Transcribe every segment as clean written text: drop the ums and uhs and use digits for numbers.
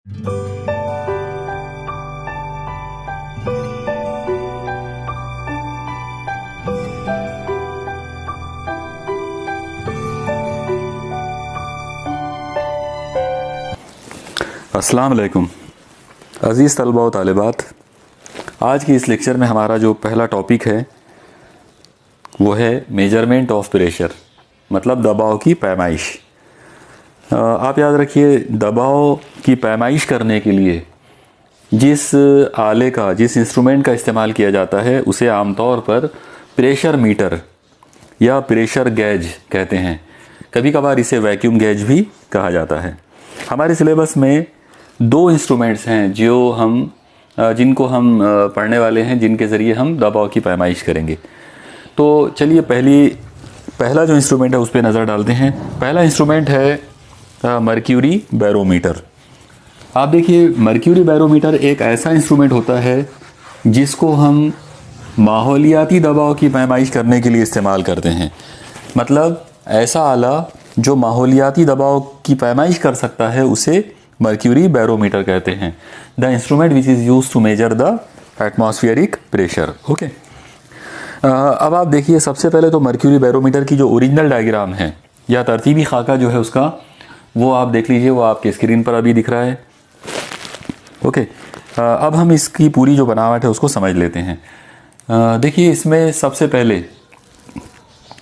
अस्सलाम वालेकुम अज़ीज़ तलबा व तालिबात। आज की इस लेक्चर में हमारा जो पहला टॉपिक है वो है मेजरमेंट ऑफ प्रेशर, मतलब दबाव की पैमाइश। आप याद रखिए, दबाव की पैमाइश करने के लिए जिस आले का, जिस इंस्ट्रूमेंट का इस्तेमाल किया जाता है उसे आमतौर पर प्रेशर मीटर या प्रेशर गेज कहते हैं। कभी कभार इसे वैक्यूम गेज भी कहा जाता है। हमारे सिलेबस में दो इंस्ट्रूमेंट्स हैं जिनको हम पढ़ने वाले हैं, जिनके ज़रिए हम दबाव की पैमाइश करेंगे। तो चलिए पहला जो इंस्ट्रूमेंट है उस पर नज़र डालते हैं। पहला इंस्ट्रूमेंट है मर्क्यूरी बैरोमीटर। आप देखिए, मर्क्यूरी बैरोमीटर एक ऐसा इंस्ट्रूमेंट होता है जिसको हम माहौलियाती दबाव की पैमाइश करने के लिए इस्तेमाल करते हैं। मतलब ऐसा आला जो माहौलियाती दबाव की पैमाइश कर सकता है उसे मर्क्यूरी बैरोमीटर कहते हैं। The instrument which is use to measure the atmospheric pressure. Okay, अब आप देखिए, सबसे पहले तो मर्क्यूरी बैरोमीटर की जो ओरिजिनल डायग्राम है या तरतीबी खाका जो है उसका, वो आप देख लीजिए, वो आपके स्क्रीन पर अभी दिख रहा है। ओके, अब हम इसकी पूरी जो बनावट है उसको समझ लेते हैं। देखिए, इसमें सबसे पहले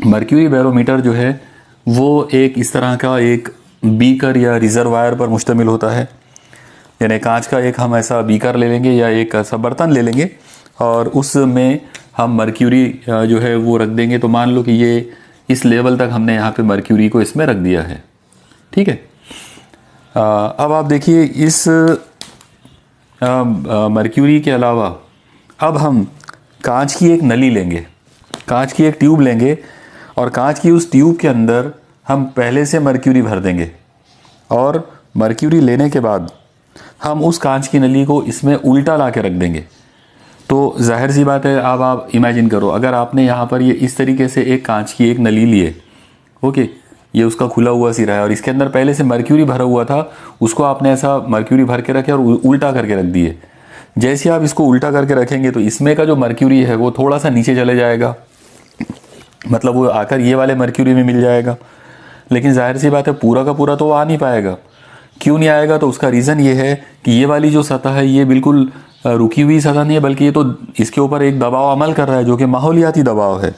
मर्क्यूरी बैरोमीटर जो है वो एक इस तरह का एक बीकर या रिजर्वायर पर मुश्तमिल होता है। यानी कांच का एक हम ऐसा बीकर ले लेंगे या एक ऐसा बर्तन ले लेंगे और उसमें हम मर्क्यूरी जो है वो रख देंगे। तो मान लो कि ये इस लेवल तक हमने यहाँ पे मर्क्यूरी को इसमें रख दिया है। ठीक है, अब आप देखिए, इस मर्क्यूरी के अलावा अब हम कांच की एक नली लेंगे, कांच की एक ट्यूब लेंगे और कांच की उस ट्यूब के अंदर हम पहले से मर्क्यूरी भर देंगे और मर्क्यूरी लेने के बाद हम उस कांच की नली को इसमें उल्टा ला के रख देंगे। तो जाहिर सी बात है, अब आप इमेजिन करो, अगर आपने यहाँ पर ये इस तरीके से एक कांच की एक नली लिए, ओके, ये उसका खुला हुआ सिरा है और इसके अंदर पहले से मर्क्यूरी भरा हुआ था, उसको आपने ऐसा मर्क्यूरी भर के रखे और उल्टा करके रख दिए। जैसे आप इसको उल्टा करके रखेंगे तो इसमें का जो मर्क्यूरी है वो थोड़ा सा नीचे चले जाएगा, मतलब वो आकर ये वाले मर्क्यूरी में मिल जाएगा। लेकिन जाहिर सी बात है, पूरा का पूरा तो आ नहीं पाएगा। क्यों नहीं आएगा? तो उसका रीज़न ये है कि ये वाली जो सतह है ये बिल्कुल रुकी हुई सतह नहीं है, बल्कि ये तो इसके ऊपर एक दबाव अमल कर रहा है जो कि माहौलियाती दबाव है।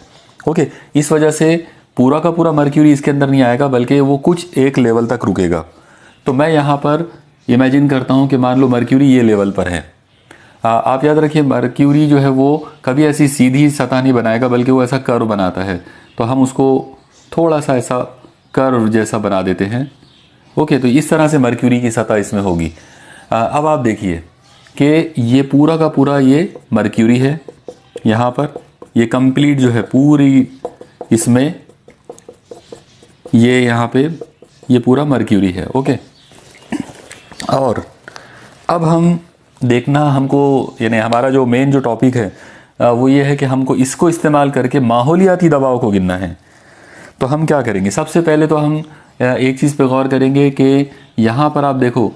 ओके, इस वजह से पूरा का पूरा मर्क्यूरी इसके अंदर नहीं आएगा, बल्कि वो कुछ एक लेवल तक रुकेगा। तो मैं यहाँ पर इमेजिन करता हूँ कि मान लो मर्क्यूरी ये लेवल पर है। आप याद रखिए, मर्क्यूरी जो है वो कभी ऐसी सीधी सतह नहीं बनाएगा, बल्कि वो ऐसा कर्व बनाता है। तो हम उसको थोड़ा सा ऐसा कर्व जैसा बना देते हैं। ओके, तो इस तरह से मर्क्यूरी की सतह इसमें होगी। अब आप देखिए कि ये पूरा का पूरा ये मर्क्यूरी है, यहाँ पर ये कंप्लीट जो है पूरी इसमें ये यहाँ पे ये पूरा मर्क्यूरी है। ओके, और अब हम देखना, हमको यानी हमारा जो मेन जो टॉपिक है वो ये है कि हमको इसको इस्तेमाल करके माहौलियाती दबाव को गिनना है। तो हम क्या करेंगे? सबसे पहले तो हम एक चीज़ पे गौर करेंगे कि यहाँ पर आप देखो,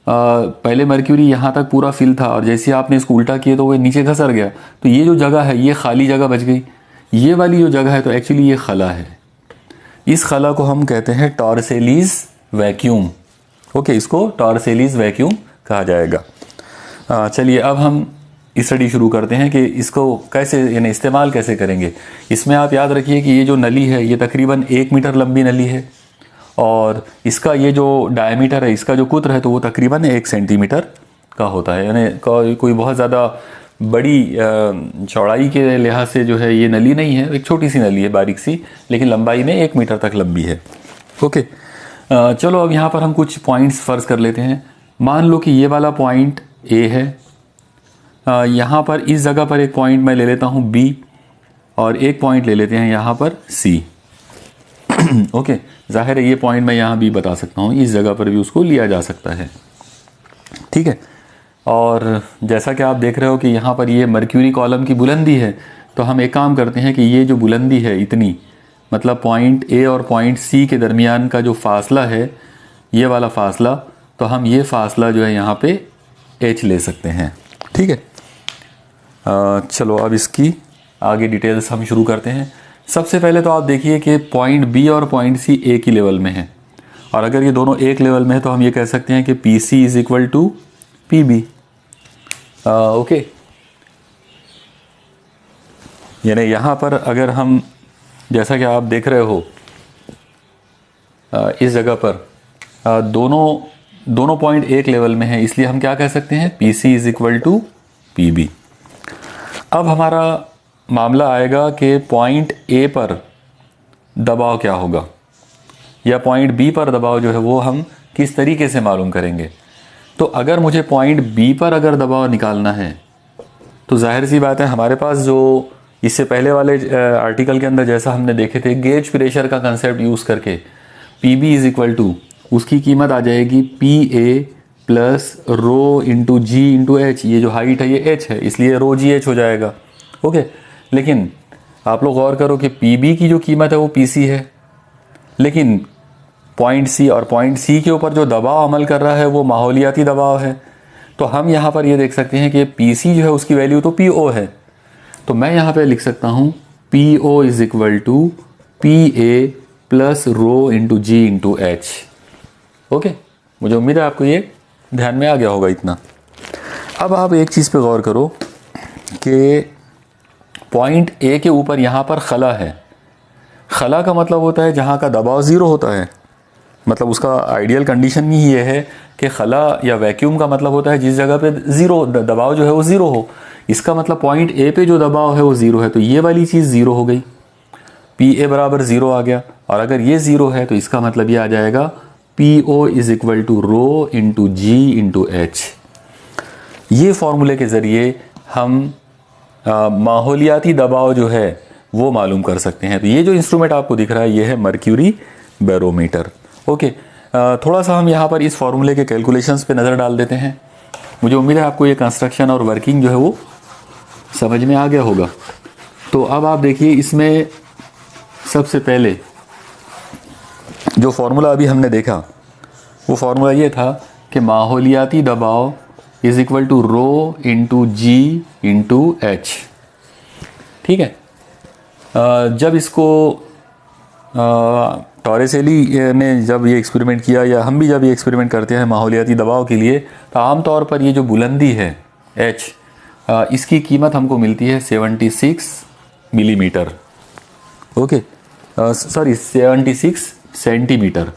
पहले मर्क्यूरी यहाँ तक पूरा फिल था और जैसे आपने इसको उल्टा किया तो वो नीचे घसर गया। तो ये जो जगह है ये खाली जगह बच गई। ये वाली जो जगह है तो एक्चुअली ये खला है। इस खला को हम कहते हैं टॉर्सेलीज वैक्यूम। ओके, इसको टॉर्सेलीज वैक्यूम कहा जाएगा। चलिए अब हम स्टडी शुरू करते हैं कि इसको कैसे यानी इस्तेमाल कैसे करेंगे। इसमें आप याद रखिए कि ये जो नली है ये तकरीबन 1 मीटर लंबी नली है और इसका ये जो डायमीटर है, इसका जो कुत्र है, तो वो तकरीबन 1 सेंटीमीटर का होता है। यानी कोई बहुत ज़्यादा बड़ी चौड़ाई के लिहाज से जो है ये नली नहीं है, एक छोटी सी नली है, बारीक सी, लेकिन लंबाई में 1 मीटर तक लंबी है। ओके, चलो अब यहाँ पर हम कुछ पॉइंट्स फ़र्ज़ कर लेते हैं। मान लो कि ये वाला पॉइंट ए है, यहाँ पर इस जगह पर एक पॉइंट मैं ले लेता हूँ बी और एक पॉइंट ले लेते हैं यहाँ पर सी। ओके, जाहिर है ये पॉइंट मैं यहाँ भी बता सकता हूँ, इस जगह पर भी उसको लिया जा सकता है। ठीक है, और जैसा कि आप देख रहे हो कि यहाँ पर ये मर्क्यूरी कॉलम की बुलंदी है, तो हम एक काम करते हैं कि ये जो बुलंदी है इतनी, मतलब पॉइंट ए और पॉइंट सी के दरमियान का जो फासला है, ये वाला फासला तो हम ये फासला जो है यहाँ पे h ले सकते हैं। ठीक है, चलो अब इसकी आगे डिटेल्स हम शुरू करते हैं। सबसे पहले तो आप देखिए कि पॉइंट बी और पॉइंट सी एक ही लेवल में है, और अगर ये दोनों एक लेवल में है तो हम ये कह सकते हैं कि P C is equal to P B. Okay, यानी यहाँ पर अगर हम, जैसा कि आप देख रहे हो इस जगह पर दोनों पॉइंट एक लेवल में है, इसलिए हम क्या कह सकते हैं, P C is equal to P B. अब हमारा मामला आएगा कि पॉइंट ए पर दबाव क्या होगा, या पॉइंट बी पर दबाव जो है वो हम किस तरीके से मालूम करेंगे। तो अगर मुझे पॉइंट बी पर अगर दबाव निकालना है तो जाहिर सी बात है, हमारे पास जो इससे पहले वाले आर्टिकल के अंदर जैसा हमने देखे थे गेज प्रेशर का कंसेप्ट यूज़ करके P B is equal to, उसकी कीमत आ जाएगी P A plus rho into g into h. ये जो हाइट है ये एच है, इसलिए रो जी एच हो जाएगा। ओके, लेकिन आप लोग गौर करो कि पी बी की जो कीमत है वो पी सी है, लेकिन पॉइंट सी और पॉइंट सी के ऊपर जो दबाव अमल कर रहा है वो माहौलियाती दबाव है। तो हम यहाँ पर ये देख सकते हैं कि पी सी जो है उसकी वैल्यू तो पी ओ है, तो मैं यहाँ पे लिख सकता हूँ P O is equal to P A plus rho into g into h. Okay, मुझे उम्मीद है आपको ये ध्यान में आ गया होगा इतना। अब आप एक चीज़ पे गौर करो कि पॉइंट ए के ऊपर यहाँ पर खला है। खला का मतलब होता है जहाँ का दबाव ज़ीरो होता है, मतलब उसका आइडियल कंडीशन ही ये है कि खला या वैक्यूम का मतलब होता है जिस जगह पे ज़ीरो दबाव जो है वो ज़ीरो हो। इसका मतलब पॉइंट ए पे जो दबाव है वो ज़ीरो है, तो ये वाली चीज़ ज़ीरो हो गई, पी ए बराबर ज़ीरो आ गया। और अगर ये ज़ीरो है तो इसका मतलब ये आ जाएगा P O is equal to rho into g into h. ये फॉर्मूले के ज़रिए हम माहौलियाती दबाव जो है वो मालूम कर सकते हैं। तो ये जो इंस्ट्रूमेंट आपको दिख रहा है ये है मर्क्यूरी बैरोमीटर। ओके, थोड़ा सा हम यहाँ पर इस फॉर्मूले के कैलकुलेशंस पे नज़र डाल देते हैं। मुझे उम्मीद है आपको ये कंस्ट्रक्शन और वर्किंग जो है वो समझ में आ गया होगा। तो अब आप देखिए, इसमें सबसे पहले जो फार्मूला अभी हमने देखा वो फार्मूला ये था कि माहौलियाती दबाव is equal to rho into g into h. ठीक है, जब इसको टॉरेसेली ने जब ये एक्सपेरिमेंट किया, या हम भी जब ये एक्सपेरिमेंट करते हैं माहौलियाती दबाव के लिए, तो आमतौर पर ये जो बुलंदी है एच, इसकी कीमत हमको मिलती है 76 मिलीमीटर। ओके, सॉरी 76 सेंटीमीटर,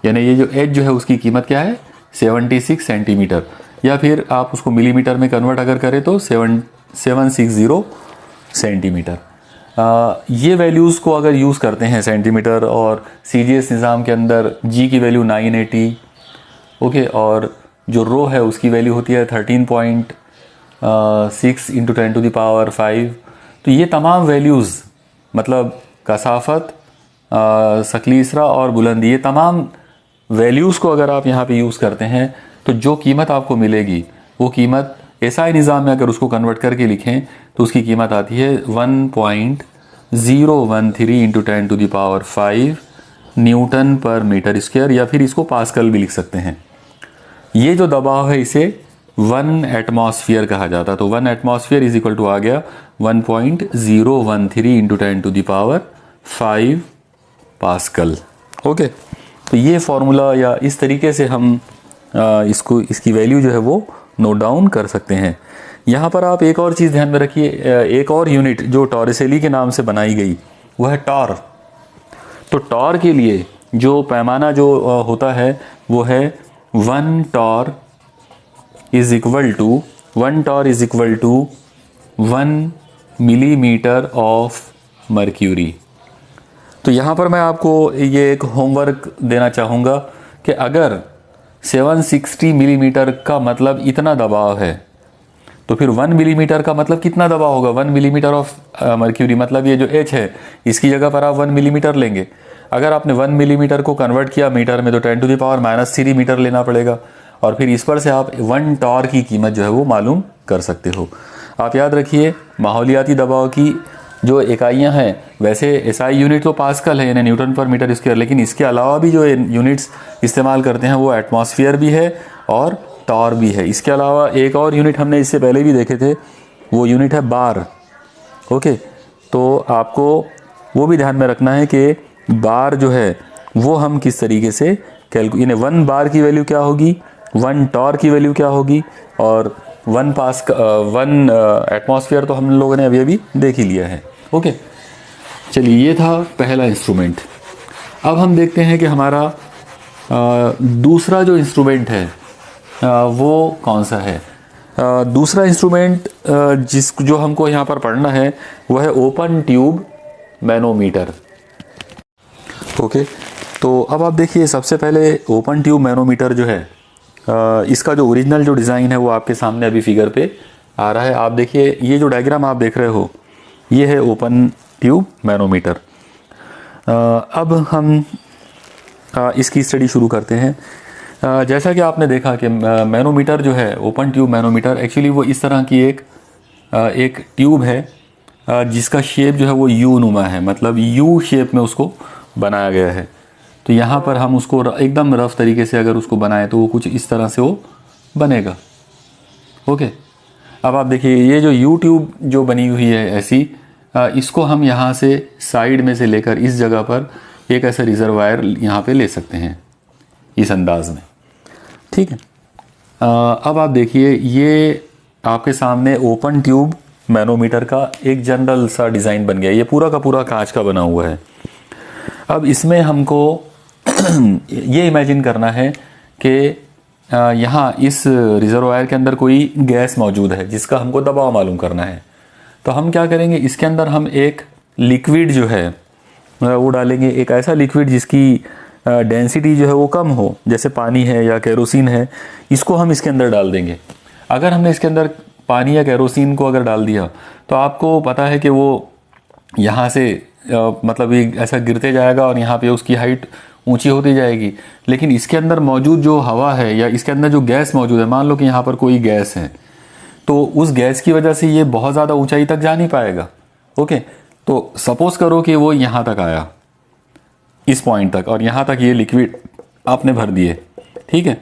यानी ये जो एच जो है उसकी कीमत क्या है 76 सेंटीमीटर, या फिर आप उसको मिलीमीटर में कन्वर्ट अगर करें तो 760 सेंटीमीटर। ये वैल्यूज़ को अगर यूज़ करते हैं सेंटीमीटर, और CGS निज़ाम के अंदर जी की वैल्यू 980, ओके, और जो रो है उसकी वैल्यू होती है 13.6 इंटू 10⁵। तो ये तमाम वैल्यूज़, मतलब कसाफत, सकलीसरा और बुलंदी, ये तमाम वैल्यूज़ को अगर आप यहाँ पे यूज़ करते हैं तो जो कीमत आपको मिलेगी वो कीमत SI निज़ाम में अगर उसको कन्वर्ट करके लिखें तो उसकी कीमत आती है 1.013 इंटू 10⁵ न्यूटन पर मीटर स्क्वायर, या फिर इसको पास्कल भी लिख सकते हैं। ये जो दबाव है इसे 1 एटमॉस्फेयर कहा जाता है। तो 1 एटमॉस्फेयर इज इक्वल टू आ गया 1.013 इंटू 10⁵ पास्कल। ओके, तो ये फार्मूला, या इस तरीके से हम इसकी वैल्यू जो है वो नोट डाउन कर सकते हैं। यहाँ पर आप एक और चीज़ ध्यान में रखिए, एक और यूनिट जो टॉरेसेली के नाम से बनाई गई वो है टॉर। तो टॉर के लिए जो पैमाना जो होता है वो है 1 torr is equal to 1 millimetre of mercury. तो यहाँ पर मैं आपको ये एक होमवर्क देना चाहूँगा कि अगर 760 मिलीमीटर का मतलब इतना दबाव है तो फिर 1 मिलीमीटर का मतलब कितना दबाव होगा। 1 मिलीमीटर ऑफ मर्क्यूरी मतलब ये जो H है इसकी जगह पर आप 1 मिलीमीटर लेंगे। अगर आपने 1 मिलीमीटर को कन्वर्ट किया मीटर में तो 10⁻³ मीटर लेना पड़ेगा, और फिर इस पर से आप 1 टॉर की कीमत जो है वो मालूम कर सकते हो। आप याद रखिए, माहौलियाती दबाव की जो इकाइयां हैं, वैसे एसआई यूनिट तो पास्कल है यानी न्यूटन पर मीटर स्क्वायर, लेकिन इसके अलावा भी जो यूनिट्स इस्तेमाल करते हैं वो एटमॉस्फेयर भी है और टॉर भी है। इसके अलावा एक और यूनिट हमने इससे पहले भी देखे थे, वो यूनिट है बार। ओके, तो आपको वो भी ध्यान में रखना है कि बार जो है वो हम किस तरीके से यानी 1 बार की वैल्यू क्या होगी, 1 टॉर की वैल्यू क्या होगी, और 1 एटमॉस्फेयर तो हम लोगों ने अभी देख ही लिया है। ओके, चलिए ये था पहला इंस्ट्रूमेंट। अब हम देखते हैं कि हमारा दूसरा जो इंस्ट्रूमेंट है वो कौन सा है। दूसरा इंस्ट्रूमेंट जो हमको यहाँ पर पढ़ना है वो है ओपन ट्यूब मैनोमीटर। ओके, तो अब आप देखिए, सबसे पहले ओपन ट्यूब मैनोमीटर जो है, इसका जो ओरिजिनल जो डिज़ाइन है वो आपके सामने अभी फिगर पे आ रहा है। आप देखिए, ये जो डायग्राम आप देख रहे हो ये है ओपन ट्यूब मैनोमीटर। अब हम इसकी स्टडी शुरू करते हैं। जैसा कि आपने देखा कि मैनोमीटर जो है, ओपन ट्यूब मैनोमीटर, एक्चुअली वो इस तरह की एक ट्यूब है जिसका शेप जो है वो यू नुमा है, मतलब यू शेप में उसको बनाया गया है। तो यहाँ पर हम उसको एकदम रफ तरीके से अगर उसको बनाएं तो वो कुछ इस तरह से वो बनेगा। ओके, अब आप देखिए, ये जो यू ट्यूब जो बनी हुई है ऐसी, इसको हम यहाँ से साइड में से लेकर इस जगह पर एक ऐसा रिजर्वायर यहाँ पे ले सकते हैं इस अंदाज में। ठीक है, अब आप देखिए, ये आपके सामने ओपन ट्यूब मैनोमीटर का एक जनरल सा डिज़ाइन बन गया। ये पूरा का पूरा कांच का बना हुआ है। अब इसमें हमको ये इमेजिन करना है कि यहाँ इस रिजर्वायर के अंदर कोई गैस मौजूद है जिसका हमको दबाव मालूम करना है। तो हम क्या करेंगे, इसके अंदर हम एक लिक्विड जो है वो डालेंगे, एक ऐसा लिक्विड जिसकी डेंसिटी जो है वो कम हो, जैसे पानी है या केरोसिन है, इसको हम इसके अंदर डाल देंगे। अगर हमने इसके अंदर पानी या केरोसिन को अगर डाल दिया तो आपको पता है कि वो यहाँ से मतलब ये ऐसा गिरते जाएगा और यहाँ पे उसकी हाइट ऊंची होती जाएगी। लेकिन इसके अंदर मौजूद जो हवा है या इसके अंदर जो गैस मौजूद है, मान लो कि यहाँ पर कोई गैस है, तो उस गैस की वजह से ये बहुत ज़्यादा ऊंचाई तक जा नहीं पाएगा। ओके, तो सपोज करो कि वो यहाँ तक आया, इस पॉइंट तक, और यहाँ तक ये लिक्विड आपने भर दिए। ठीक है,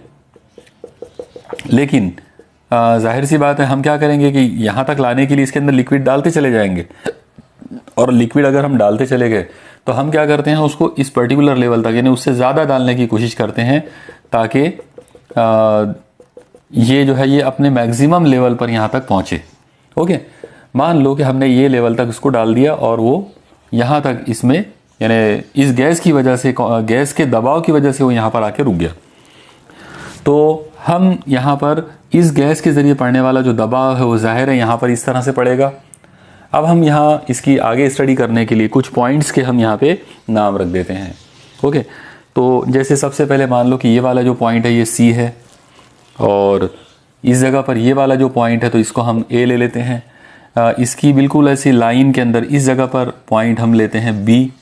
लेकिन जाहिर सी बात है, हम क्या करेंगे कि यहाँ तक लाने के लिए इसके अंदर लिक्विड डालते चले जाएंगे, और लिक्विड अगर हम डालते चले गए तो हम क्या करते हैं, उसको इस पर्टिकुलर लेवल तक यानी उससे ज़्यादा डालने की कोशिश करते हैं ताकि ये जो है ये अपने मैक्सिमम लेवल पर यहाँ तक पहुँचे। ओके, मान लो कि हमने ये लेवल तक इसको डाल दिया और वो यहाँ तक इसमें यानी इस गैस की वजह से, गैस के दबाव की वजह से वो यहाँ पर आके रुक गया। तो हम यहाँ पर इस गैस के ज़रिए पड़ने वाला जो दबाव है वो ज़ाहिर है यहाँ पर इस तरह से पड़ेगा। अब हम यहाँ इसकी आगे स्टडी करने के लिए कुछ पॉइंट्स के हम यहाँ पे नाम रख देते हैं। ओके, तो जैसे सबसे पहले मान लो कि ये वाला जो पॉइंट है ये सी है, और इस जगह पर ये वाला जो पॉइंट है तो इसको हम ए ले लेते हैं। इसकी बिल्कुल ऐसी लाइन के अंदर इस जगह पर पॉइंट हम लेते हैं बी,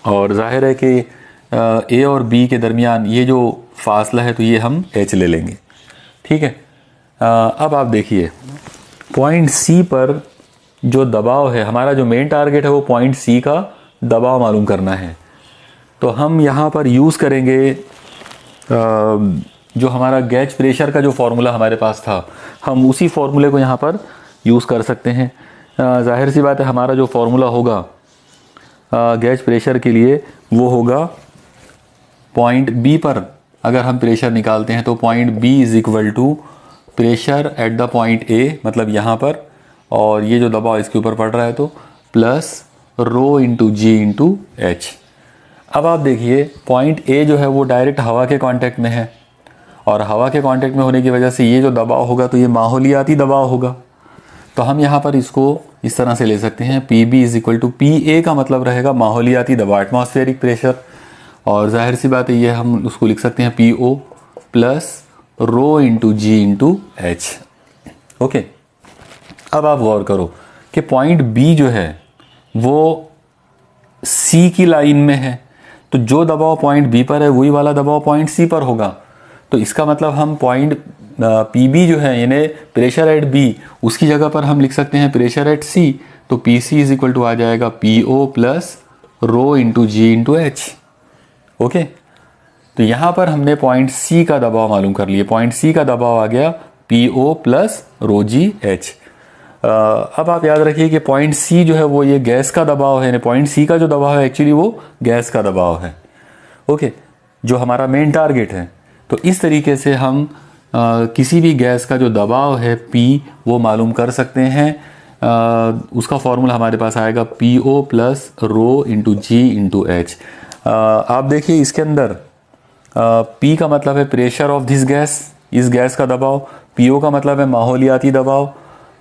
और जाहिर है कि ए और बी के दरमियान ये जो फासला है तो ये हम एच ले लेंगे। ठीक है, अब आप देखिए, पॉइंट सी पर जो दबाव है, हमारा जो मेन टारगेट है वो पॉइंट सी का दबाव मालूम करना है। तो हम यहाँ पर यूज़ करेंगे जो हमारा गैज प्रेशर का जो फॉर्मूला हमारे पास था, हम उसी फॉर्मूले को यहाँ पर यूज़ कर सकते हैं। जाहिर सी बात है, हमारा जो फॉर्मूला होगा गैज प्रेशर के लिए वो होगा पॉइंट बी पर अगर हम प्रेशर निकालते हैं तो point B is equal to pressure at the point A, मतलब यहाँ पर, और ये जो दबाव इसके ऊपर पड़ रहा है तो plus rho into g into H. अब आप देखिए, पॉइंट ए जो है वो डायरेक्ट हवा के कांटेक्ट में है, और हवा के कांटेक्ट में होने की वजह से ये जो दबाव होगा तो ये माहौलियाती दबाव होगा। तो हम यहाँ पर इसको इस तरह से ले सकते हैं, P B is equal to P A का मतलब रहेगा माहौलियाती दबाव, एटमॉस्फेरिक प्रेशर, और जाहिर सी बात है ये हम उसको लिख सकते हैं P O plus rho into g into h. Okay, अब आप गौर करो कि पॉइंट बी जो है वो सी की लाइन में है, तो जो दबाव पॉइंट बी पर है वही वाला दबाव पॉइंट सी पर होगा। तो इसका मतलब हम पॉइंट पी बी जो है यानी प्रेशर एट बी, उसकी जगह पर हम लिख सकते हैं प्रेशर एट सी। तो P C is equal to आ जाएगा P O plus rho into g into h. Okay, तो यहाँ पर हमने पॉइंट सी का दबाव मालूम कर लिया। पॉइंट सी का दबाव आ गया P O plus rho g h. अब आप याद रखिए कि पॉइंट सी जो है वो ये गैस का दबाव है, पॉइंट सी का जो दबाव है एक्चुअली वो गैस का दबाव है। ओके, जो हमारा मेन टारगेट है। तो इस तरीके से हम किसी भी गैस का जो दबाव है P वो मालूम कर सकते हैं। उसका फॉर्मूला हमारे पास आएगा P O plus rho into g into h. आप देखिए इसके अंदर P का मतलब है प्रेशर ऑफ दिस गैस, इस गैस का दबाव। PO का मतलब है माहौलियाती दबाव।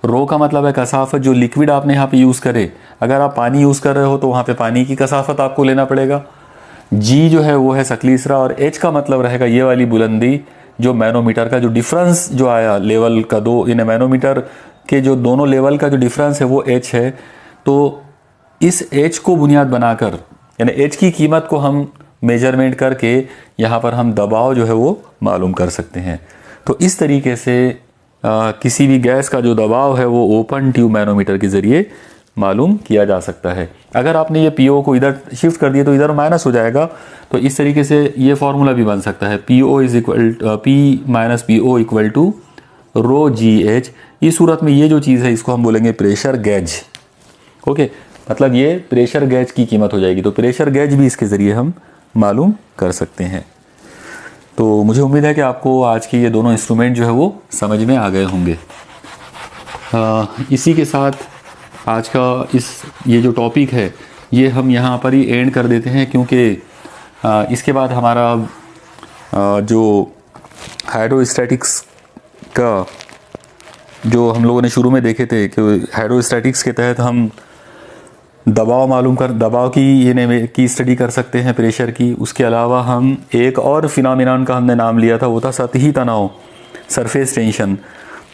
रो का मतलब है कसाफत, जो लिक्विड आपने यहाँ पे यूज़ करे। अगर आप पानी यूज़ कर रहे हो तो वहाँ पे पानी की कसाफत आपको लेना पड़ेगा। G जो है वो है सकलीसरा, और H का मतलब रहेगा ये वाली बुलंदी, जो मैनोमीटर का जो डिफरेंस जो आया लेवल का, दो इन मैनोमीटर के जो दोनों लेवल का जो डिफरेंस है वो H है। तो इस H को बुनियाद बनाकर, यानी H की कीमत को हम मेजरमेंट करके यहाँ पर हम दबाव जो है वो मालूम कर सकते हैं। तो इस तरीके से किसी भी गैस का जो दबाव है वो ओपन ट्यूब मैनोमीटर के ज़रिए मालूम किया जा सकता है। अगर आपने ये पी ओ को इधर शिफ्ट कर दिया तो इधर माइनस हो जाएगा, तो इस तरीके से ये फॉर्मूला भी बन सकता है P O is equal P minus P O equal to rho g h. इस सूरत में ये जो चीज़ है इसको हम बोलेंगे प्रेशर गेज। ओके, मतलब ये प्रेशर गेज की कीमत हो जाएगी। तो प्रेशर गेज भी इसके ज़रिए हम मालूम कर सकते हैं। तो मुझे उम्मीद है कि आपको आज के ये दोनों इंस्ट्रूमेंट जो है वो समझ में आ गए होंगे। इसी के साथ आज का ये जो टॉपिक है ये हम यहाँ पर ही एंड कर देते हैं, क्योंकि इसके बाद हमारा जो हाइड्रोस्टैटिक्स का जो हम लोगों ने शुरू में देखे थे कि हाइड्रोस्टैटिक्स के तहत हम दबाव की स्टडी कर सकते हैं, प्रेशर की। उसके अलावा हम एक और फिनोमेनन का हमने नाम लिया था, वो था सतही तनाव, सरफेस टेंशन।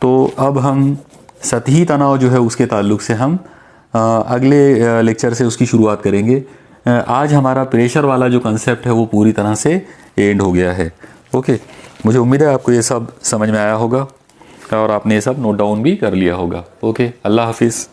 तो अब हम सतही तनाव जो है उसके ताल्लुक से हम अगले लेक्चर से उसकी शुरुआत करेंगे। आज हमारा प्रेशर वाला जो कंसेप्ट है वो पूरी तरह से एंड हो गया है। ओके, मुझे उम्मीद है आपको ये सब समझ में आया होगा और आपने ये सब नोट डाउन भी कर लिया होगा। ओके, अल्लाह हाफिज़।